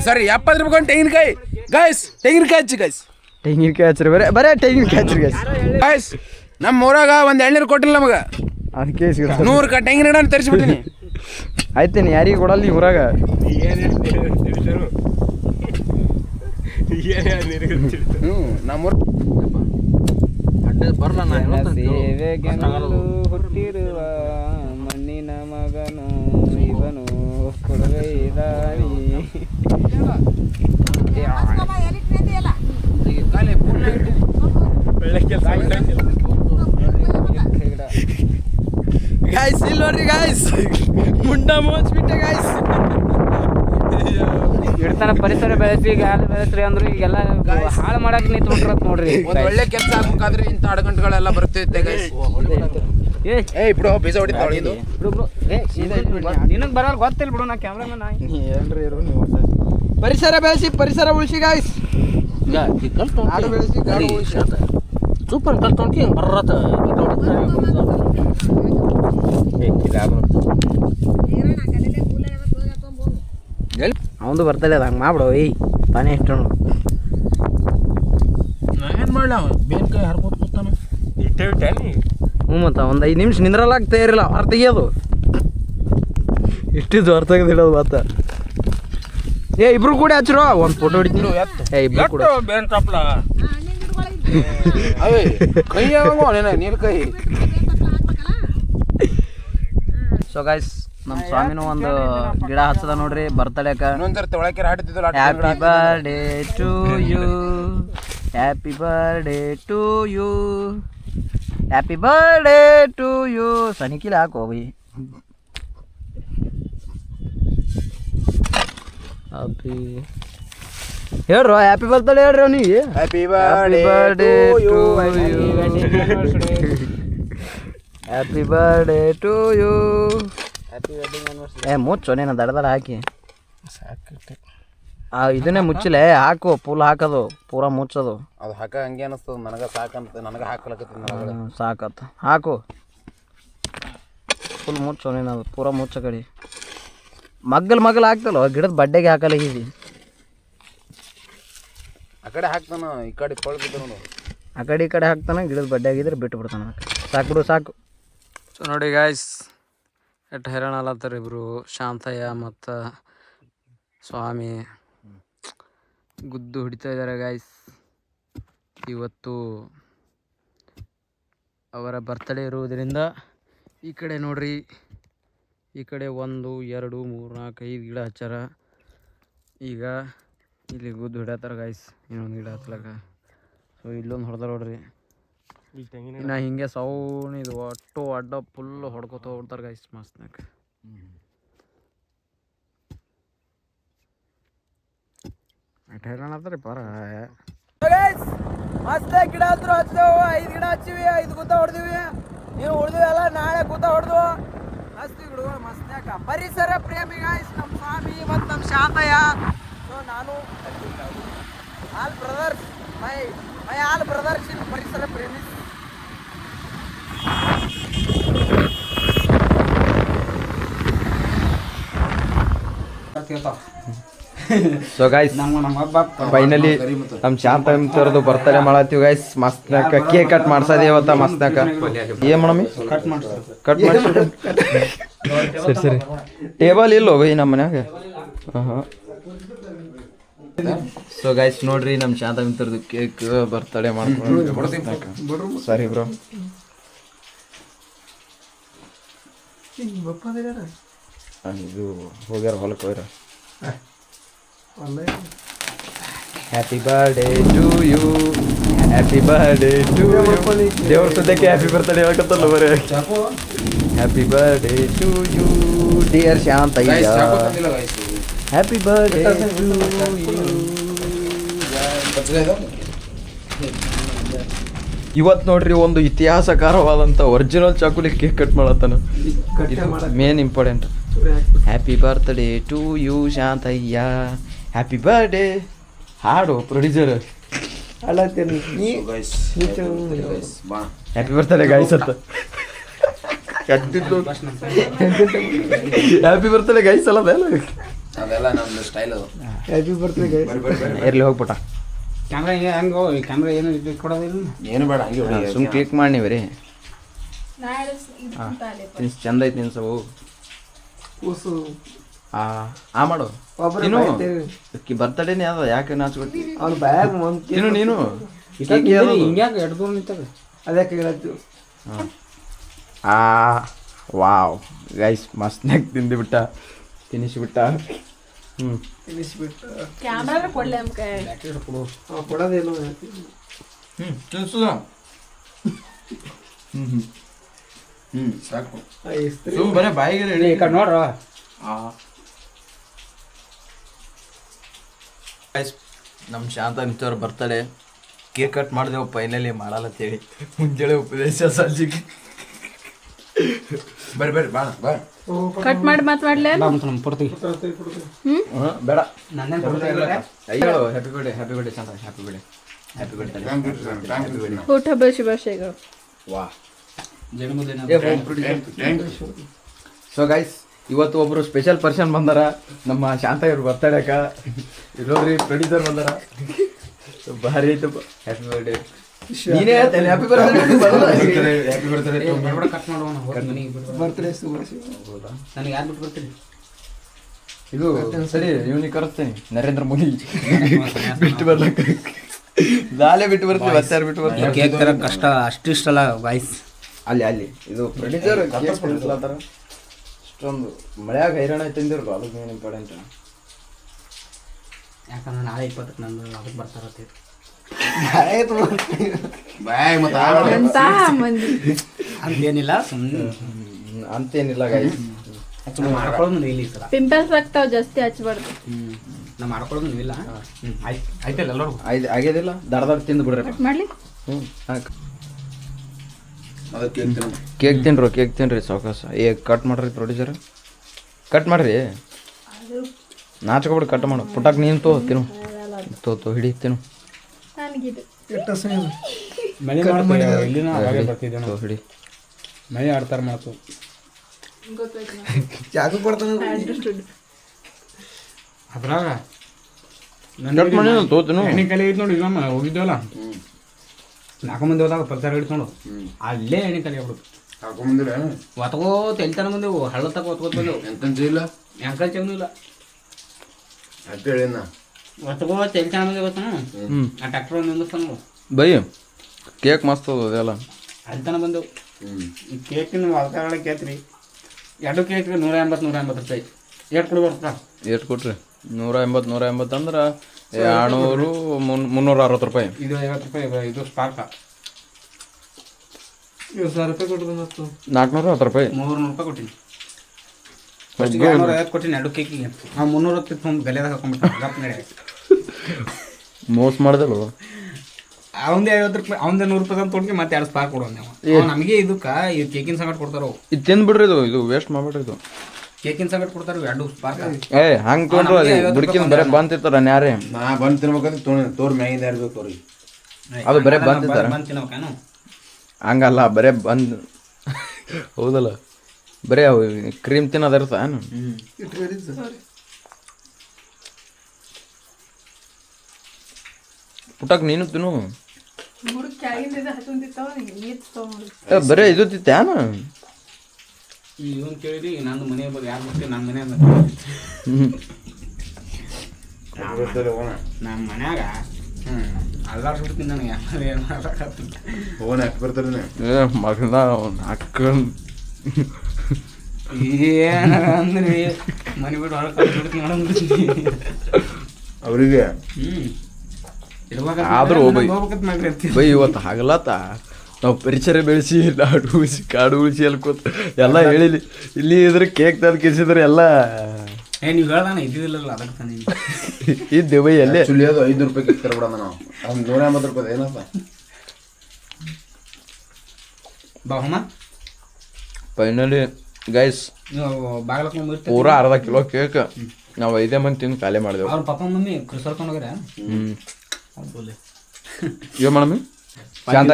ಸಾರಿ 70 ರೂಪಾಯಿ ತೆಂಗಿನಕಾಯಿ ಗಾಯ್ಸ್. ತೆಂಗಿನಕಾಯಿ ಹಚ್ಚಿ ಗಾಯ್ಸ್. ತೆಂಗಿನಕಾಯಿ ಹಚ್ಚಿರಿ ಬರೇ ತೆಂಗಿನಕಾಯಿ ಹಚ್ಚಿರಿ ಗಾಯ್ಸ್. ಗಾಯ್ಸ್ ನಮ್ಮ ಊರಾಗ ಒಂದು ಎಳ್ನೀರು ಕೊಟ್ಟಿಲ್ಲ ನಮಗೆ. ಅದಕ್ಕೆ 100 ತೆಂಗಿನ ಗಿಡ ತರಿಸ್ಬಿಟ್ಟಿನಿ. ಆಯ್ತೇನೆ ಯಾರಿಗೆ ಕೊಡಲ್ಲ ನೀವು ಊರಾಗ. ನಮ್ಮೂರ ಹುಟ್ಟಿರುವ ಮಣ್ಣಿನ ಮಗನು ಇವನು ಗಾಯ್ಸ್ ಇಲ್ಲಿ ನೋಡ್ರಿ ಗಾಯ್ಸ್ ಮುಂಡ ಮೋಚ್ಬಿಟ್ಟೆ ಗಾಯ್ಸ್. ಇಡ್ತಾನ ಪರಿಸರ ಬೆಳೆಸಿ ಗಾಳಿ ಬೆಳೆಸ್ರಿ ಅಂದ್ರು ಈಗೆಲ್ಲ ಹಾಳು ಮಾಡಕ್ ನಿಂತ್ಬಿಟ್ರತ್ ನೋಡ್ರಿ. ಒಂದ್ ಒಳ್ಳೆ ಕೆಲಸ ಆಗ್ಬೇಕಾದ್ರೆ ಇಂಥ ಅಡಗಂಟುಗಳೆಲ್ಲ ಬರ್ತಿರುತ್ತೆ ಗೈಸ್. ಏ ಬಿಡು ಬೀಜ ಹೊಡಿತಾಳೆ ಇದು. ನಿನಗ್ ಬರಲ್ಲ ಗೊತ್ತಿಲ್ಲ ಬಿಡು, ನಾ ಕ್ಯಾಮ್ರಾಮನ್ ಏನ್ರಿ ಇರು ನೀವು. ಪರಿಸರ ಬೆಳೆಸಿ ಪರಿಸರ ಉಳಿಸಿ ಗಾಯ್ಸ್. ಆಡು ಬೆಳೆಸಿ ಗಾಡು ಉಳಿಸಿ. ಸೂಪರ್ ಕಲ್ತ್ಕೊಂಡ್ಕಿ ಹಿಂಗೆ ಬರ್ರತ್ತ ಅವಂದು ಬರ್ತಲ್ಲ ಅದು ಹಂಗೆ ಮಾಡ್ಬಿಡು. ಏಯ್ ತಾನೇ ಇಷ್ಟು ಏನ್ ಮಾಡ್ಲ ಬೇನ್ಕಾಯಿ ಹರ್ಕೋತ ಕೂತಾನ. ಹ್ಞೂ ಮತ್ತು ಒಂದು 5 ನಿಮಿಷ ನಿಂದ್ರಲ್ಲಾಗ್ತಾ ಇರಲಿಲ್ಲ ಹೊರ ತೆಗಿಯೋದು. ಇಷ್ಟಿದ್ದು ಹೊರ ತೆಗೆದಿಡೋದು ಮಾತ. ಏ ಇಬ್ರು ಕೂಡ ಹಚ್ಚಿರೋ ಒಂದು ಫೋಟೋ ಹೊಡಿತೀನಿ. ಏ ಇಬ್ರು ಕೂಡ ನೀರ್ ಕೈ. ಸೊ ಗೈಸ್ ನಮ್ಮ ಸ್ವಾಮಿನೂ ಒಂದು ಗಿಡ ಹಚ್ಚದ ನೋಡ್ರಿ ಬರ್ತಡೇಕ. ಇನ್ನೊಂದ್ಸರಿ ತೊಳಕೆ ಹಾಡ್ತಿದ್ವಲ್ಲ happy birthday to you, happy birthday to you, happy birthday to you. ಸನಿಕಿಲ ಹಾಕೋವಿ. ಹ್ಯಾಪಿ ಹೇಳ್ರೋ ಹ್ಯಾಪಿ ಬರ್ತ್ಡೇ ಹೇಳ್ರಿ ಅವನಿಗೆ. Happy birthday to you, happy birthday to you. ಏ ಮುಚ್ಚು ನೀನು ದಡ ಹಾಕಿ ಇದನ್ನೇ ಮುಚ್ಚಿಲೆ ಹಾಕು. ಫುಲ್ ಹಾಕೋದು ಪೂರಾ ಮುಚ್ಚೋದು. ಅದು ಹಾಕ ಹಂಗೆ ಅನಿಸ್ತದ ನನಗೆ ಸಾಕಂತ. ನನಗೆ ಹಾಕಲಕತ್ತೀನಿ ಸಾಕತ್ತ ಹಾಕು. ಫುಲ್ ಮುಚ್ಚು ನೀನು ಅದು ಪೂರಾ ಮುಚ್ಚ ಕಡೆ. ಮಗ್ಗಲ್ ಹಾಕ್ತಲ್ಲ ಗಿಡದ ಬಡ್ಡೆಗೆ ಹಾಕಲಾಗಿದ್ದಿ. ಆ ಕಡೆ ಹಾಕ್ತಾನ ಈ ಕಡೆ ಪಳ್ ಬಿದ್ದು ಆ ಕಡೆ ಈ ಕಡೆ ಹಾಕ್ತಾನೆ. ಗಿಡದ ಬಡ್ಡೆ ಆಗಿದ್ರೆ ಬಿಟ್ಟು ಬಿಡ್ತಾನೆ. ಸಾಕು ಬಿಡು ಸಾಕು. ಸೊ ನೋಡಿ ಗಾಯ್ಸ್ ಎಷ್ಟು ಹೈರಾಣ ಅಲ್ಲತ್ತಾರ ಇಬ್ಬರು, ಶಾಂತಯ್ಯ ಮತ್ತು ಸ್ವಾಮಿ ಗುದ್ದು ಹೊಡಿತಾ ಇದ್ದಾರೆ ಗಾಯ್ಸ್. ಇವತ್ತು ಅವರ ಬರ್ತಡೇ ಇರುವುದರಿಂದ ಈ ಕಡೆ ನೋಡ್ರಿ, ಈ ಕಡೆ 1 2 3 4 5 ಗಿಡ ಹಚ್ಚಾರ. ಈಗ ಇಲ್ಲಿ ಗುದ್ದು ಹೊಡ್ಯತ್ತಾರ ಗಾಯ್ಸ್ ಇನ್ನೊಂದು ಗಿಡ ಹಚ್ಲಕ್ಕ. ಸೊ ಇಲ್ಲೊಂದು ಹೊಡೆದಾರ ನೋಡ್ರಿ. ಇನ್ನು ಹಿಂಗೆ ಸೌನ್ ಇದು ಒಟ್ಟು ಅಡ್ಡ ಫುಲ್ ಹೊಡ್ಕೊತ ಹೋಗ್ತಾರೆ ಗಾಯ್ಸ್ ಮಸ್ತ್ನಾಗ. ಹೈರಾಣ ಪರ ಮಸ್ತ್ ಗಿಡ ಹತ್ರ ಹಚ್ಚಿದೆವು. 5 ಗಿಡ ಹಚ್ಚಿವಿ, 5 ಗುತ್ತ ಹೊಡೆದಿವಿ. ನೀವು ಉಳಿದಿವಿ ಎಲ್ಲ ನಾಳೆ ಗುತ್ತ ಹೊಡೆದು ಮಸ್ತ್ ಗಿಡಗಳು ಮಸ್ತ್ನಾಕ. ಪರಿಸರ ಪ್ರೇಮಿ ಗಾಯ್ಸ್ ನಮ್ಮ ಸ್ವಾಮಿ ಮತ್ತು ನಮ್ಮ ಶಾಂತಯ್ಯ. ಸೊ ನಾನು all brothers my all brothers in ಪರಿಸರ ಪ್ರೇಮಿ. ಸೊ ಗೈಸ್ ಫೈನಲಿ ನಮ್ಮ ಶಾಂತ ತರದು ಬರ್ತಡೇ ಮಾಡತ್ತೀವಿ ಗೈಸ್. ಮಸ್ತ್ನಾಕ ಕೇಕ್ ಕಟ್ ಮಾಡ್ಸೋದು ಇವತ್ತ ಮಸ್ತ್ನಾಕ. ಏನ್ ಮಾಡಮ್ಮಿ ಕಟ್ ಮಾಡಿ ಸರಿ ಸರಿ. ಟೇಬಲ್ ಇಲ್ಲೋ ಬೈ ನಮ್ಮ ಮನ್ಯಾಗ. ಸೊ ಗೈಸ್ ನೋಡ್ರಿ ನಮ್ಮ ಶಾಂತ ತರದು ಕೇಕ್ ಬರ್ತಡೇ ಮಾಡ್ಕೊಂಡು. ಸರಿ ಬ್ರೋ. ಇದು ಹೋಗ್ಯಾರ ಹೊಲಕ್ಕೆ ಹೋಗ್ಯಾರ. Happy birthday to you, happy birthday to you. ದೇವ್ರ ಸದ್ಯಕ್ಕೆ ಹ್ಯಾಪಿ ಬರ್ತಡೇ ಹೇಳಕತ್ತಲ್ಲ ಬರೇ. Happy birthday to you dear Shantayya, happy birthday to you. ಇವತ್ತು ನೋಡ್ರಿ ಒಂದು ಇತಿಹಾಸಕಾರವಾದಂಥ ಒರಿಜಿನಲ್ ಚಾಕುಲಿ ಕೇಕ್ ಕಟ್ ಮಾಡತ್ತಾನ. Main important. Happy birthday to you Shantayya, happy birthday. ಹಾಡು ಪ್ರೊಡ್ಯೂಸರ್ ಹ್ಯಾಪಿ ಬರ್ತ್ಡೇ ಗೈಸ್ ಅಂತ. ಹ್ಯಾಪಿ ಬರ್ತ್ಡೇ ಗೈಸ್ ಅಲ್ಲ ಅದೆಲ್ಲ ನಮ್ದು ಸ್ಟೈಲ್ ಅದು. Happy birthday guys. ಇರ್ಲಿ ಹೋಗ್ಬಿಟ್ಟ. ಕ್ಯಾಮ್ರಾ ಹೆಂಗೋ ಕ್ಯಾಮ್ರಾ ಏನು ಕೊಡೋದಿಲ್ಲ. ಏನು ಬೇಡ ಹಂಗೆ ಹೊಡಿ. ಸುಮ್ ಕ್ಲಿಕ್ ಮಾಡಿ ನೀವ್ರಿ. ತಿನ್ಸ್ ಚಂದ ಐತಿ ನಿನ್ಸವು. ಮಾಡು ನೀನು ಬರ್ತಡೇನೇ ಅದ. ಯಾಕೆ ನಾಚ್ಕೊತಿ ನೀನು ಹಿಂಗ್ಯಾಕೆ ಎರಡು ದೂರ ನಿಂತಾಗ ಅದಕ್ಕೆ ಹೇಳತ್ತು. ವಾವ್ ಗೈಸ್ ಮಸ್ತ್ನಾಗ ತಿಂದುಬಿಟ್ಟ, ತಿನ್ನಿಸ್ಬಿಟ್ಟ. ಕ್ಯಾಮ್ರಾ ಕೊಡ್ಲಿ ನಮ್ ಕೈ ಸಾಕು ಬರೀ ಬಾಯಿಗೆ ಹೇಳಿ ಈ ಕಡೆ ನೋಡ್ರ ನಮ್ಮ ಶಾಂತ ನಿಂತವ್ರು ಬರ್ತಡೆ ಕೇಕ್ ಕಟ್ ಮಾಡಿದೆವು ಫೈನಲಿ ಮಾಡಲ್ಲತ್ತೇಳಿ ಮುಂಜಾನೆ ಉಪದೇಶ ಸಂಜಿಗೆ ಬರ್ರಿ ಬಾ ಬಾ ಕಟ್ ಮಾಡಿ ಮಾತಾಡ್ಲೆ ನಮ್ಮ ಪೂರ್ತಿ ಬೇಡ ನನ್ನೇ ಅಯ್ಯೋ ಹ್ಯಾಪಿ ಬರ್ಡೇ ಶಾಂತ ಹ್ಯಾಪಿ ಬರ್ಡೇ ಊಟ ಶುಭಾಶಯಗಳು ವಾ ಜನ್ಮದಿನ ಸೊ ಗೈಸ್ ಇವತ್ತು ಒಬ್ರು ಸ್ಪೆಷಲ್ ಪರ್ಸನ್ ಬಂದಾರ ನಮ್ಮ ಶಾಂತ ಇವ್ರು ಬರ್ತಡೇಕ ಇರೋದ್ರಿ ಪ್ರೊಡ್ಯೂಸರ್ ಬಂದಾರ ಭಾರಿ ಐತೆ ಹ್ಯಾಪಿ ಬರ್ಡೇ ನೀನೇ ಹೇಳ್ತೇನೆ ಹ್ಯಾಪಿ ಬರ್ಡೇ ಕಟ್ ಮಾಡೋಣ ಬರ್ತ್ಡೇ ನನಗೆ ಯಾರು ಬಿಟ್ಟು ಬರ್ತೀನಿ ಇದು ಸರಿ ಇವನಿಗೆ ಕರೆಸ್ತೇನೆ ನರೇಂದ್ರ ಮೋದಿ ಬಿಟ್ಟು ಬರ್ಲಕ್ಕ ನಾಳೆ ಬಿಟ್ಟು ಬರ್ತೀವಿ ಹತ್ತಾರು ಬಿಟ್ಟು ಬರ್ತೀವಿ ಕೇಕ್ ತರ ಕಷ್ಟ ಅಷ್ಟಿಷ್ಟಲ್ಲ ವಾಯ್ಸ್ ಅಲ್ಲಿ ಇದು ಪ್ರೊಡ್ಯೂಸರ್ ಅಷ್ಟೊಂದು ಮಳೆಯಾಗ ಹೈರಾಣ ಐತಂದಿರಲ್ಲ ಅದಕ್ಕೆ ಮೇನ್ ಇಂಪಾರ್ಟೆಂಟ್ ಯಾಕಂದ್ರೆ ನಾಳೆ 20ಕ್ಕೆ ನಂದು ಅದಕ್ಕೆ ಬರ್ತಾರತ್ತೆ ಬಾಯ್ ಮತ್ತೆ ಅಂತ ಮಂದಿ ಅಂತೇನಿಲ್ಲ ಸುಮ್ಮನೆ ಅಂತೇನಿಲ್ಲ ಗೈಸ್ ಮಾಡ್ಕೊಳ್ಳೋದು ಇಲ್ಲ ಈ ಸಲ ಪಿಂಪಲ್ಸ್ ಆಗ್ತಾವ ಜಾಸ್ತಿ ಹಚ್ಬಾರ್ದು ನಾ ಮಾಡ್ಕೊಳ್ಳೋದು ಇಲ್ಲ ಆಯ್ತಲ್ಲ ಎಲ್ಲರೂ ಆಗ್ಯದಿಲ್ಲ ದಡ ತಿಂದು ಬಿಡ್ರಿ ಕಟ್ ಮಾಡ್ಲಿ ಅದಕ್ಕೆ ಕೇಕ್ ತಿನ್ರಿ ಸಾವಕಾಶ ಕಟ್ ಮಾಡ್ರಿ ಪ್ರೊಡ್ಯೂಸರ್ ಕಟ್ ಮಾಡ್ರಿ ನಾಚ್ಕೊಬಿಡು ಕಟ್ ಮಾಡು ಪುಟಾಕ್ ನೀನು ತಿನ್ನು ತೋ ಹಿಡಿ ತಿನ್ನು ನನಗಿದು ಮಳೆ ಇಲ್ಲಿನ ಅವಾಗೆ ಬರ್ತಿದ್ದೆ ತೋ ಹಿಡಿ ಮಳೆ ಆಡ್ತಾರೆ ಮಾತು ಅದ್ರಾಗ ಕಟ್ ಮಾಡಿ ತೋತನು ಎಣ್ಣೆ ಕಲೆ ಐತೆ ನೋಡಿ ನಮ್ಮ ಹೋಗಿದ್ದೇವಲ್ಲ 4 ಮಂದಿ ಹೋದಾಗ ಪಲ್ಸರ್ ಹಿಡ್ಕೊಂಡು ಅಲ್ಲೇ ಎಣ್ಣೆ ಕಲೆ ಆಗ್ಬಿಡುತ್ತೆ ಹಾಕೊಂಬಂದಿರ ಒತ್ಕೋ ತೆಲ್ತಾನ ಬಂದೆವು ಹಳ್ಳ ತಕ ಒತ್ಕೋತ ಬಂದೆವು ಎಂತ ಇಲ್ಲ ಅಂಕಲ್ ಚೆಂದು ಇಲ್ಲ ಅಷ್ಟೇ ಹೇಳಿನ ಒತ್ಕೋ ತೆಲ್ತಾನ ಬಂದೆ ಗೊತ್ತಾನ ಆ ಟ್ರ್ಯಾಕ್ಟರ್ ನಿಂದಿಸ್ತಾನ ಬೈ ಕೇಕ್ ಮಸ್ತ್ ಅದ ಅದೆಲ್ಲ ಅಲ್ಲಿ ತನ ಬಂದೆವು ಈ ಕೇಕಿನ ವಾತಾವರಣ ಕೇಳ್ತೀರಿ 2 ಕೇಕ್ 180 ರೂಪಾಯಿ ಎಷ್ಟು ಕೊಡಿ ಬರ್ತಾ ಎಷ್ಟು ಕೊಟ್ರಿ 180 ಅಂದ್ರೆ 200 360 ರೂಪಾಯಿ ಇದು 50 ರೂಪಾಯಿ ಇದು ಸ್ಪಾರ್ಕ 410 ರೂಪಾಯಿ 300 ರೂಪಾಯಿ ಕೊಟ್ಟಿನಿ ಫಸ್ಟಿಗೆ 250 ಕೊಟ್ಟಿನಿ 2 ಕೇಕಿಗೆ 300 ತುಂಬ ಗಲೆದಾಗ ಹಾಕೊಂಡ್ಬಿಟ್ಟು ಗಪ್ ನಡೆ ಮೋಸ ಮಾಡ್ದಲ್ವ ಅವಂದೇ 50 ರೂಪಾಯಿ ಅವಂದೇ 100 ರೂಪಾಯಿ ಅಂತ ತೊಗೊಂಡು ಮತ್ತೆ 2 ಸ್ಪಾರ್ಕ್ ಕೊಡೋನು ನಾವು ನಮಗೆ ಇದಕ್ಕೆ ಇದು ಕೇಕಿನ ಸಂಗಟ್ ಕೊಡ್ತಾರೋ ಇದು ತಿಂದ್ಬಿಡ್ರಿ ಇದು ವೇಸ್ಟ್ ಮಾಡ್ಬಿಡ್ರಿ ಇದು ಕೇಕಿನ ಸಂಗಟ್ ಕೊಡ್ತಾರ 2 ಸ್ಪಾರ್ಕ್ ಹಂಗೆ ತೊಗೊಂಡ್ರು ಅದು ಬುಡ್ಕಿನ ಬರೀ ಬಂತಿರ್ತಾರ ಯಾರೇ ನಾ ಬಂದು ತಿನ್ಬೇಕಂದ್ರೆ ತೋರ್ ಮ್ಯಾಗಿಂದ ಇರ್ಬೇಕು ತೋರಿ ಅದು ಬರೀ ಬಂತಿರ್ತಾರ ಬಂದು ತಿನ್ನೋಕೇನು ಹಂಗಲ್ಲ ಬರೇ ಬಂದು ಹೌದಲ್ಲ ಬರೀ ಅವು ಕ್ರೀಮ್ ತಿನ್ನೋದು ಇರ್ತ ಏನು ಪುಟಕ್ ನೀನು ತಿನ್ನು ಬರೀ ಇದು ತಿತ್ತೇನು ಇವನ್ ಕೇಳಿದ್ರಿ ನಂದು ಮನೆ ಬಗ್ಗೆ ಯಾರು ಬರ್ತೀವಿ ನನ್ನ ಮನೆ ನಮ್ಮ ಮನ್ಯಾಗ ಅಲ್ಲಾರು ಸುಡ್ತೀನಿ ನನಗೆ ಆಮೇಲೆ ಏನು ಮಾಡೋಕ್ಕಾಗ್ತಿಲ್ಲ ಫೋನ್ ಹಾಕಿ ಬರ್ತಾರೆ ಮಗನ ಹಾಕೊಂಡು ಏನಂದ್ರಿ ಮನೆ ಬಿಟ್ಟು ಹೊರಗೆ ಕಳ್ಸ್ಬಿಡ್ತೀನಿ ನೋಡಂದ್ರಿ ಅವರಿಗೆ ಆದ್ರೂ ಹೋಗ್ಬೇಕಂತ ಮಾಡ್ರಿ ಅಂತೀವಿ ಬೈ ಇವತ್ತು ಆಗಲತ್ತ ನಾವು ಪರಿಸರ ಬೆಳೆಸಿ ಕಾಡು ಉಳಿಸಿ ಅಲ್ಕೋತ ಎಲ್ಲ ಹೇಳಿಲಿ ಇಲ್ಲಿ ಇದ್ರೆ ಕೇಕ್ ತಂದು ಕಿಸಿದ್ರೆ ಎಲ್ಲ ನೀವು ಹೇಳ್ದಾನ ಇದ್ದಿದ್ದಿಲ್ಲ ಅದಕ್ಕೆ ತಂದೀನಿ ಇದ್ದೆ ಬೈ ಅಲ್ಲೇ ಆಕ್ಚುಲಿ ಅದು 500 ರೂಪಾಯಿ ತರಬಿಡೋಣ ನಾವು ಅವ್ನು 180 ರೂಪಾಯಿ ಏನಪ್ಪ ಬಾಹಮ್ಮ ಫೈನಲಿ ಗೈಸ್ ನೀವು ಬಾಗ್ಲಕ್ಕೆ ಪೂರಾ ಅರ್ಧ ಕಿಲೋ ಕೇಕ್ ನಾವು 5 ಮಂದಿ ತಿಂದು ಖಾಲಿ ಮಾಡಿದೆವು ಅವ್ರ ಪಪ್ಪ ಮಮ್ಮಿ ಕೃಷರ್ಕೊಂಡು ಹೋಗ್ಯಾರ ಏನು ಮಾಡಮ್ಮಿ Shanta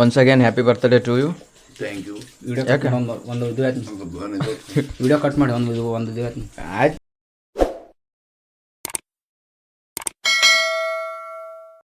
once again happy birthday to you thank you video cut ಮಾಡಿ ಒಂದು ಇದು ಆಯ್ತು ವಿಡಿಯೋ ಕಟ್ ಮಾಡಿ ಒಂದು ಇದು ಆಯ್ತು ಆಯ್ತು